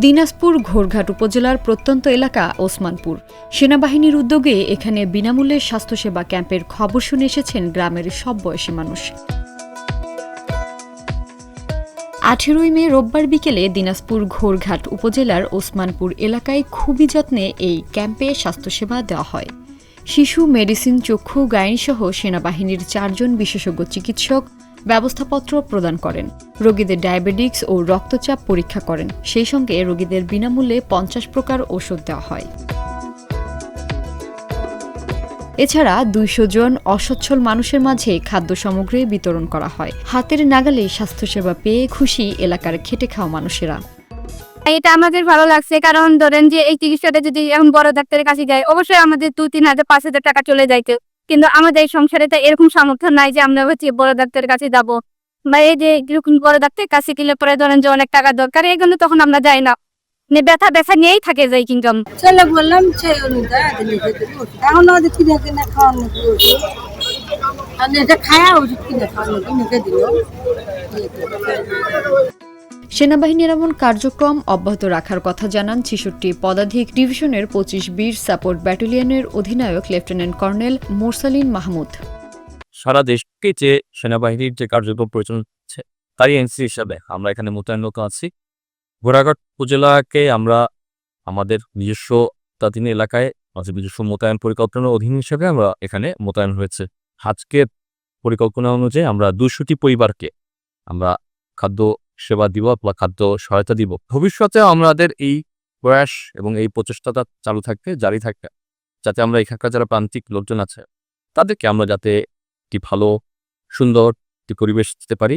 দিনাজপুর ঘোড়ঘাট উপজেলার প্রত্যন্ত এলাকা ওসমানপুর। সেনাবাহিনীর উদ্যোগে এখানে বিনামূল্যে স্বাস্থ্যসেবা ক্যাম্পের খবর শুনে এসেছেন গ্রামের সব বয়সী মানুষ। 18 মে রোববার বিকেলে দিনাজপুর ঘোড়ঘাট উপজেলার ওসমানপুর এলাকায় খুবই যত্নে এই ক্যাম্পে স্বাস্থ্যসেবা দেওয়া হয়। শিশু, মেডিসিন, চক্ষু, গাইনিসহ সেনাবাহিনীর 4 জন বিশেষজ্ঞ চিকিৎসক ব্যবস্থাপত্র প্রদান করেন। রোগীদের ডায়াবেটিক্স ও রক্তচাপ পরীক্ষা করেন। সেই সঙ্গে রোগীদের বিনামূল্যে 50 প্রকার ওষুধ দেওয়া হয়। এছাড়া 200 জন অসচ্ছল মানুষের মাঝে খাদ্য সামগ্রী বিতরণ করা হয়। হাতের নাগালে স্বাস্থ্যসেবা পেয়ে খুশি এলাকার খেটে খাওয়া মানুষেরা। এটা আমাদের ভালো লাগছে, কারণ ধরেন যে এই চিকিৎসাটা যদি এখন বড় ডাক্তারের কাছে যায়, অবশ্যই আমাদের 2-3 হাজার 5 হাজার টাকা চলে যাইতো, কিন্তু আমাদের এই সংসারে তো এরকম সামর্থ্য নাই যে আমরা হচ্ছে বড় ডাক্তারের কাছে যাবো, বা এই যে এরকম বড় ডাক্তারের কাছে গেলে পরে ধরেন যে অনেক টাকা দরকার, এই জন্য তখন আমরা যাই না, ব্যথা নিয়েই থাকে যাই। কিন্তু ছেলে বললাম এখন ওদের কিনে কিনে খাওয়ানো এটা খায়া ওষুধ কিনে খাওয়ানো কিনে দিল। সেনাবাহিনীর এমন কার্যক্রম অব্যাহত রাখার কথা জানান 66 পদাধিক ডিভিশনের 25 বীর সাপোর্ট ব্যাটালিয়নের অধিনায়ক লেফটেন্যান্ট কর্নেল মোরসালিন মাহমুদ। সারা দেশকে যে সেনাবাহিনীর যে কার্যক্রম পরিচালনা হচ্ছে তারই এনসি হিসাবে আমরা এখানে মোতায়েনত আছি। ঘোড়াঘাট উপজেলাকে আমরা আমাদের নিজস্ব তাদিন এলাকায় নিজস্ব মোতায়েন পরিকল্পনার অধীন হিসেবে আমরা এখানে মোতায়েন হয়েছে। আজকের পরিকল্পনা অনুযায়ী আমরা 200টি পরিবারকে আমরা খাদ্য সেবা দিব বা খাদ্য সহায়তা দিব। ভবিষ্যতে আমাদের এই প্রয়াস এবং এই প্রচেষ্টাটা চালু থাকবে, জারি থাকবে, যাতে আমরা এখানকার যারা প্রান্তিক লোকজন আছে তাদেরকে আমরা যাতে একটি ভালো সুন্দর একটি পরিবেশ দিতে পারি।